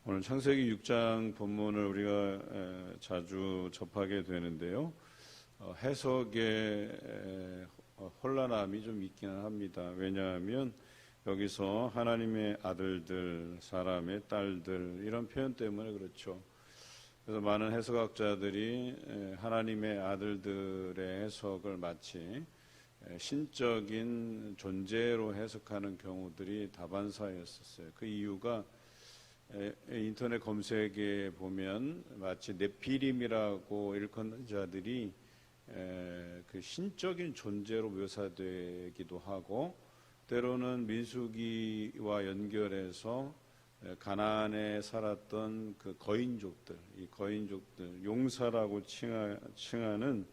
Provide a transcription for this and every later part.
오늘 창세기 6장 본문을 우리가 자주 접하게 되는데요. 해석에 혼란함이 좀 있기는 합니다. 왜냐하면 여기서 하나님의 아들들, 사람의 딸들 이런 표현 때문에 그렇죠. 그래서 많은 해석학자들이 하나님의 아들들의 해석을 마치 신적인 존재로 해석하는 경우들이 다반사였었어요. 그 이유가 인터넷 검색에 보면 마치 네피림이라고 일컫는 자들이 그 신적인 존재로 묘사되기도 하고, 때로는 민수기와 연결해서 가나안에 살았던 그 거인족들, 이 거인족들, 용사라고 칭하는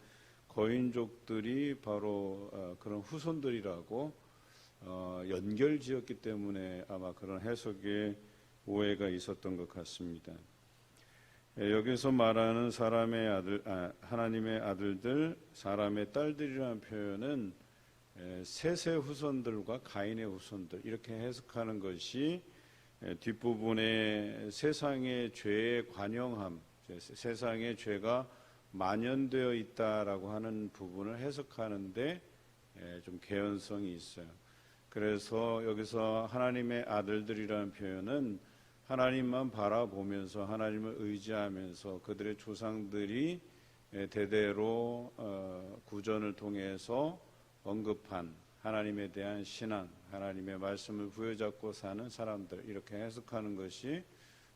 거인족들이 바로 그런 후손들이라고 연결지었기 때문에 아마 그런 해석에 오해가 있었던 것 같습니다. 여기서 말하는 하나님의 아들들, 사람의 딸들이라는 표현은 셋의 후손들과 가인의 후손들 이렇게 해석하는 것이 뒷부분에 세상의 죄의 관영함, 세상의 죄가 만연되어 있다라고 하는 부분을 해석하는데 좀 개연성이 있어요. 그래서 여기서 하나님의 아들들이라는 표현은 하나님만 바라보면서 하나님을 의지하면서 그들의 조상들이 대대로 구전을 통해서 언급한 하나님에 대한 신앙, 하나님의 말씀을 부여잡고 사는 사람들 이렇게 해석하는 것이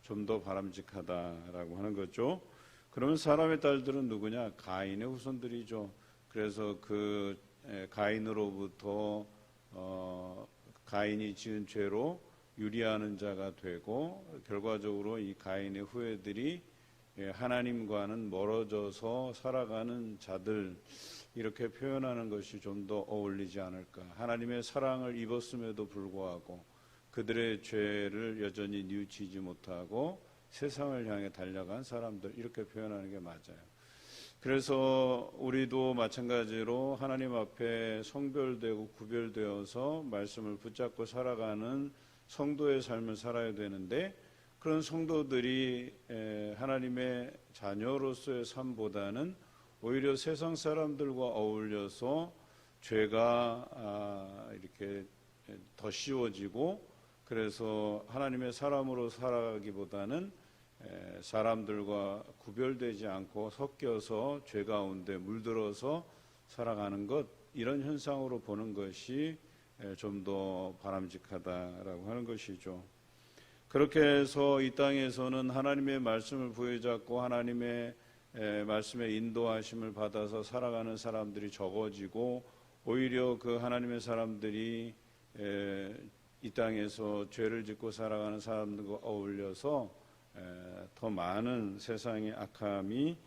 좀 더 바람직하다라고 하는 거죠. 그러면 사람의 딸들은 누구냐? 가인의 후손들이죠. 그래서 그 가인으로부터 가인이 지은 죄로 유리하는 자가 되고, 결과적으로 이 가인의 후예들이 하나님과는 멀어져서 살아가는 자들 이렇게 표현하는 것이 좀 더 어울리지 않을까. 하나님의 사랑을 입었음에도 불구하고 그들의 죄를 여전히 뉘우치지 못하고 세상을 향해 달려간 사람들 이렇게 표현하는 게 맞아요. 그래서 우리도 마찬가지로 하나님 앞에 성별되고 구별되어서 말씀을 붙잡고 살아가는 성도의 삶을 살아야 되는데, 그런 성도들이 하나님의 자녀로서의 삶보다는 오히려 세상 사람들과 어울려서 죄가 이렇게 더 쉬워지고, 그래서 하나님의 사람으로 살아가기보다는 사람들과 구별되지 않고 섞여서 죄 가운데 물들어서 살아가는 것, 이런 현상으로 보는 것이 좀 더 바람직하다라고 하는 것이죠. 그렇게 해서 이 땅에서는 하나님의 말씀을 부여잡고 하나님의 말씀의 인도하심을 받아서 살아가는 사람들이 적어지고, 오히려 그 하나님의 사람들이 이 땅에서 죄를 짓고 살아가는 사람들과 어울려서 더 많은 세상의 악함이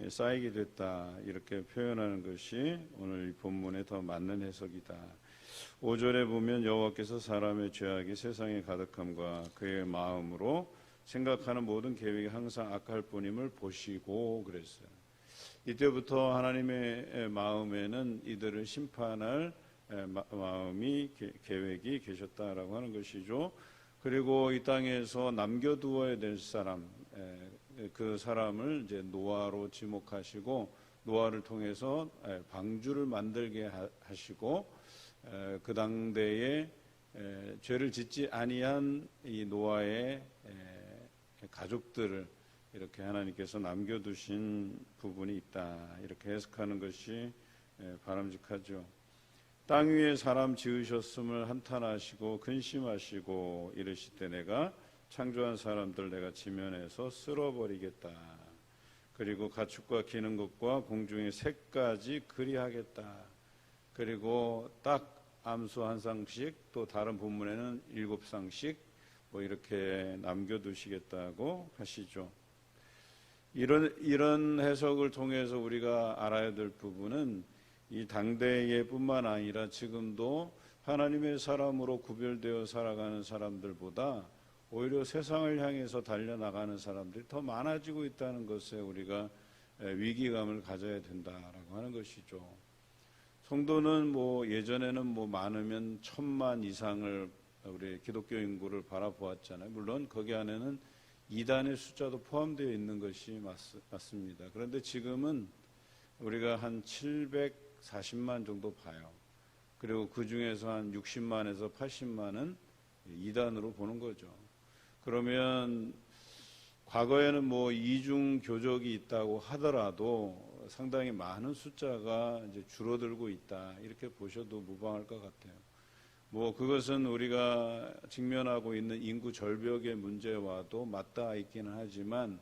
쌓이게 됐다, 이렇게 표현하는 것이 오늘 이 본문에 더 맞는 해석이다. 5절에 보면 여호와께서 사람의 죄악이 세상에 가득함과 그의 마음으로 생각하는 모든 계획이 항상 악할 뿐임을 보시고 그랬어요. 이때부터 하나님의 마음에는 이들을 심판할 마음이 계획이 계셨다라고 하는 것이죠. 그리고 이 땅에서 남겨두어야 될 사람, 그 사람을 이제 노아로 지목하시고 노아를 통해서 방주를 만들게 하시고, 그 당대에 죄를 짓지 아니한 이 노아의 가족들을 이렇게 하나님께서 남겨두신 부분이 있다, 이렇게 해석하는 것이 바람직하죠. 땅 위에 사람 지으셨음을 한탄하시고 근심하시고 이르시되 내가 창조한 사람들 내가 지면에서 쓸어버리겠다. 그리고 가축과 기는 것과 공중의 새까지 그리하겠다. 그리고 딱 암수 한 쌍씩, 또 다른 본문에는 7쌍씩 뭐 이렇게 남겨두시겠다고 하시죠. 이런 해석을 통해서 우리가 알아야 될 부분은 이 당대에 뿐만 아니라 지금도 하나님의 사람으로 구별되어 살아가는 사람들보다 오히려 세상을 향해서 달려나가는 사람들이 더 많아지고 있다는 것에 우리가 위기감을 가져야 된다라고 하는 것이죠. 성도는 예전에는 많으면 1000만 이상을 우리 기독교 인구를 바라보았잖아요. 물론 거기 안에는 이단의 숫자도 포함되어 있는 것이 맞습니다. 그런데 지금은 우리가 한 740만 정도 봐요. 그리고 그 중에서 한 60만에서 80만은 이단으로 보는 거죠. 그러면 과거에는 뭐 이중 교적이 있다고 하더라도 상당히 많은 숫자가 이제 줄어들고 있다, 이렇게 보셔도 무방할 것 같아요. 뭐 그것은 우리가 직면하고 있는 인구 절벽의 문제와도 맞닿아 있기는 하지만,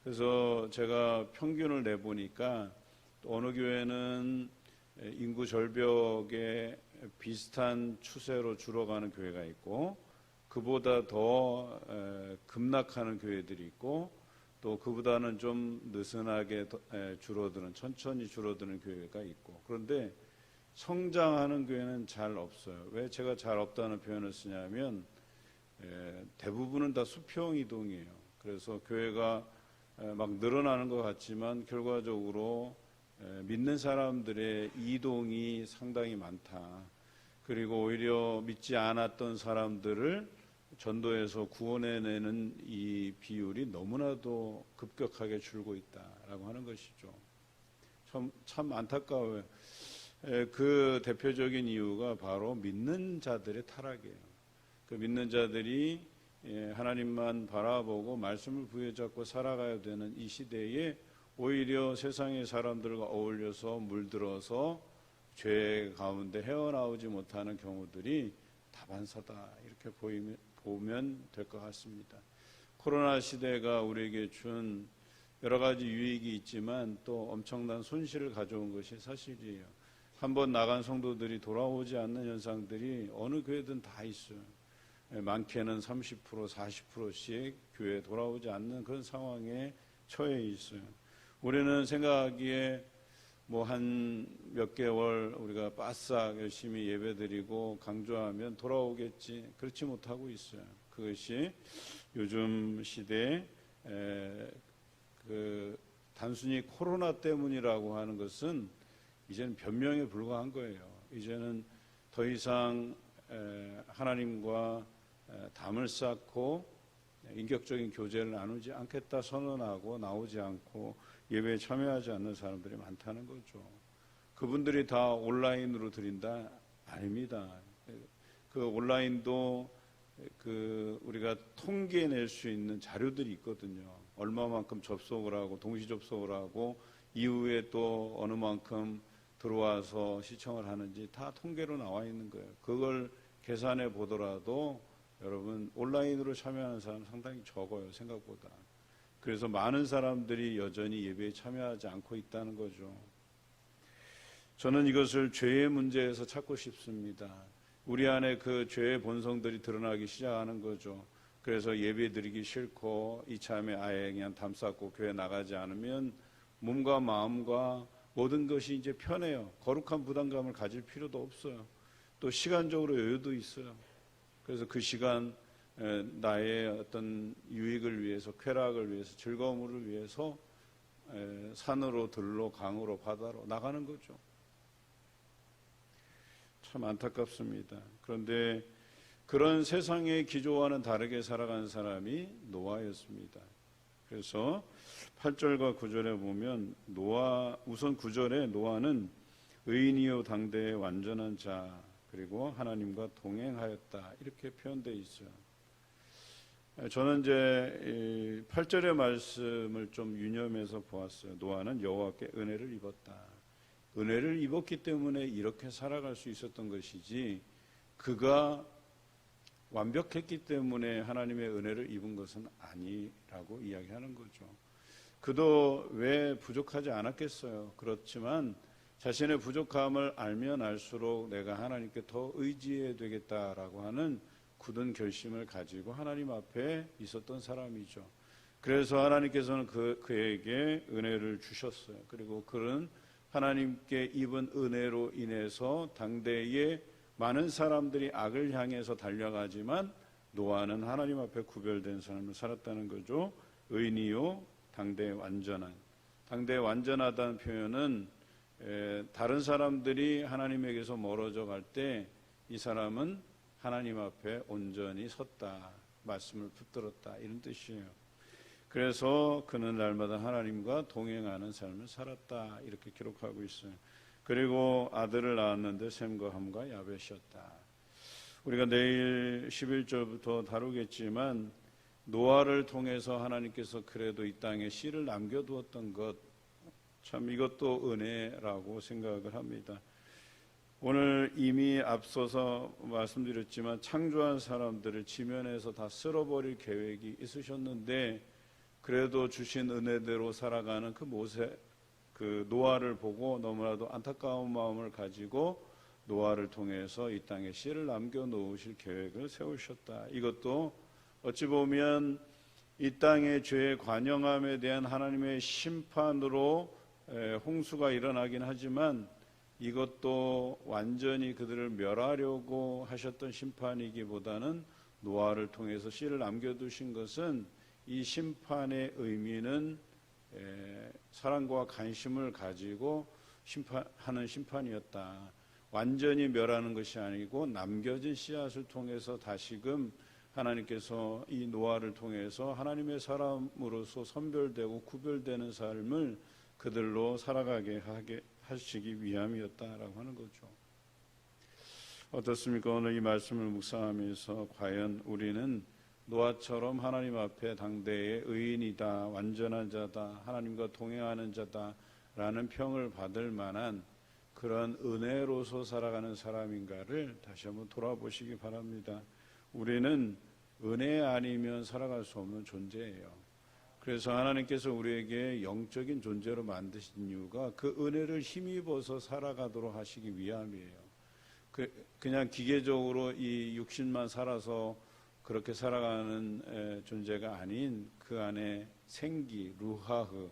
그래서 제가 평균을 내보니까 어느 교회는 인구 절벽에 비슷한 추세로 줄어가는 교회가 있고, 그보다 더 급락하는 교회들이 있고, 또 그보다는 좀 느슨하게 줄어드는, 천천히 줄어드는 교회가 있고, 그런데 성장하는 교회는 잘 없어요. 왜 제가 잘 없다는 표현을 쓰냐면, 대부분은 다 수평 이동이에요. 그래서 교회가 막 늘어나는 것 같지만 결과적으로 믿는 사람들의 이동이 상당히 많다. 그리고 오히려 믿지 않았던 사람들을 전도해서 구원해내는 이 비율이 너무나도 급격하게 줄고 있다라고 하는 것이죠. 참 안타까워요. 그 대표적인 이유가 바로 믿는 자들의 타락이에요. 그 믿는 자들이 하나님만 바라보고 말씀을 부여잡고 살아가야 되는 이 시대에 오히려 세상의 사람들과 어울려서 물들어서 죄 가운데 헤어나오지 못하는 경우들이 다반사다, 이렇게 보면 될 것 같습니다. 코로나 시대가 우리에게 준 여러 가지 유익이 있지만 또 엄청난 손실을 가져온 것이 사실이에요. 한번 나간 성도들이 돌아오지 않는 현상들이 어느 교회든 다 있어요. 많게는 30%, 40%씩 교회에 돌아오지 않는 그런 상황에 처해 있어요. 우리는 생각하기에 뭐 한 몇 개월 우리가 바싹 열심히 예배드리고 강조하면 돌아오겠지, 그렇지 못하고 있어요. 그것이 요즘 시대에 단순히 코로나 때문이라고 하는 것은 이제는 변명에 불과한 거예요. 이제는 더 이상 하나님과 담을 쌓고 인격적인 교제를 나누지 않겠다 선언하고 나오지 않고 예배에 참여하지 않는 사람들이 많다는 거죠. 그분들이 다 온라인으로 드린다? 아닙니다. 그 온라인도 우리가 통계낼 수 있는 자료들이 있거든요. 얼마만큼 접속을 하고 동시 접속을 하고 이후에 또 어느 만큼 들어와서 시청을 하는지 다 통계로 나와 있는 거예요. 그걸 계산해 보더라도 여러분 온라인으로 참여하는 사람 상당히 적어요, 생각보다. 그래서 많은 사람들이 여전히 예배에 참여하지 않고 있다는 거죠. 저는 이것을 죄의 문제에서 찾고 싶습니다. 우리 안에 그 죄의 본성들이 드러나기 시작하는 거죠. 그래서 예배 드리기 싫고 이참에 아예 그냥 담쌓고 교회 나가지 않으면 몸과 마음과 모든 것이 이제 편해요. 거룩한 부담감을 가질 필요도 없어요. 또 시간적으로 여유도 있어요. 그래서 그 시간 나의 어떤 유익을 위해서, 쾌락을 위해서, 즐거움을 위해서 산으로, 들로, 강으로, 바다로 나가는 거죠. 참 안타깝습니다. 그런데 그런 세상의 기조와는 다르게 살아간 사람이 노아였습니다. 그래서 8절과 9절에 보면 우선 9절에 노아는 의인이요 당대의 완전한 자, 그리고 하나님과 동행하였다, 이렇게 표현되어 있어요. 저는 이제 8절의 말씀을 좀 유념해서 보았어요. 노아는 여호와께 은혜를 입었다. 은혜를 입었기 때문에 이렇게 살아갈 수 있었던 것이지, 그가 완벽했기 때문에 하나님의 은혜를 입은 것은 아니라고 이야기하는 거죠. 그도 왜 부족하지 않았겠어요. 그렇지만 자신의 부족함을 알면 알수록 내가 하나님께 더 의지해야 되겠다라고 하는 굳은 결심을 가지고 하나님 앞에 있었던 사람이죠. 그래서 하나님께서는 그에게 은혜를 주셨어요. 그리고 그는 하나님께 입은 은혜로 인해서 당대에 많은 사람들이 악을 향해서 달려가지만 노아는 하나님 앞에 구별된 삶을 살았다는 거죠. 의인이요 당대에 완전한. 당대에 완전하다는 표현은 다른 사람들이 하나님에게서 멀어져 갈 때 이 사람은 하나님 앞에 온전히 섰다, 말씀을 붙들었다 이런 뜻이에요. 그래서 그는 날마다 하나님과 동행하는 삶을 살았다 이렇게 기록하고 있어요. 그리고 아들을 낳았는데 셈과 함과 야벳이었다. 우리가 내일 11절부터 다루겠지만 노아를 통해서 하나님께서 그래도 이 땅에 씨를 남겨두었던 것, 참 이것도 은혜라고 생각을 합니다. 오늘 이미 앞서서 말씀드렸지만 창조한 사람들을 지면에서 다 쓸어버릴 계획이 있으셨는데 그래도 주신 은혜대로 살아가는 그 노아를 보고 너무나도 안타까운 마음을 가지고 노아를 통해서 이 땅에 씨를 남겨놓으실 계획을 세우셨다. 이것도 어찌 보면 이 땅의 죄의 관영함에 대한 하나님의 심판으로 홍수가 일어나긴 하지만 이것도 완전히 그들을 멸하려고 하셨던 심판이기보다는 노아를 통해서 씨를 남겨두신 것은 이 심판의 의미는 사랑과 관심을 가지고 하는 심판이었다. 완전히 멸하는 것이 아니고 남겨진 씨앗을 통해서 다시금 하나님께서 이 노아를 통해서 하나님의 사람으로서 선별되고 구별되는 삶을 그들로 살아가게 하시기 위함이었다라고 하는 거죠. 어떻습니까? 오늘 이 말씀을 묵상하면서 과연 우리는 노아처럼 하나님 앞에 당대의 의인이다, 완전한 자다, 하나님과 동행하는 자다라는 평을 받을 만한 그런 은혜로서 살아가는 사람인가를 다시 한번 돌아보시기 바랍니다. 우리는 은혜 아니면 살아갈 수 없는 존재예요. 그래서 하나님께서 우리에게 영적인 존재로 만드신 이유가 그 은혜를 힘입어서 살아가도록 하시기 위함이에요. 그냥 기계적으로 이 육신만 살아서 그렇게 살아가는 존재가 아닌 그 안에 생기, 루하흐,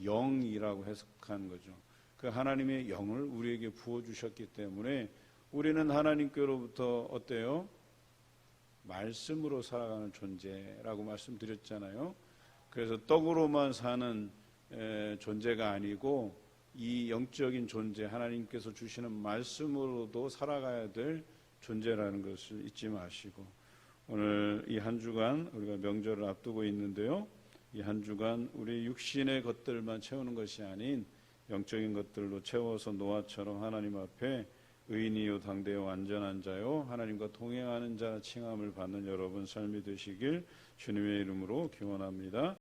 영이라고 해석한 거죠. 그 하나님의 영을 우리에게 부어주셨기 때문에 우리는 하나님께로부터 어때요? 말씀으로 살아가는 존재라고 말씀드렸잖아요. 그래서 떡으로만 사는 존재가 아니고 이 영적인 존재, 하나님께서 주시는 말씀으로도 살아가야 될 존재라는 것을 잊지 마시고 오늘 이 한 주간 우리가 명절을 앞두고 있는데요. 이 한 주간 우리 육신의 것들만 채우는 것이 아닌 영적인 것들로 채워서 노아처럼 하나님 앞에 의인이요 당대의 완전한 자요 하나님과 동행하는 자 칭함을 받는 여러분 삶이 되시길 주님의 이름으로 기원합니다.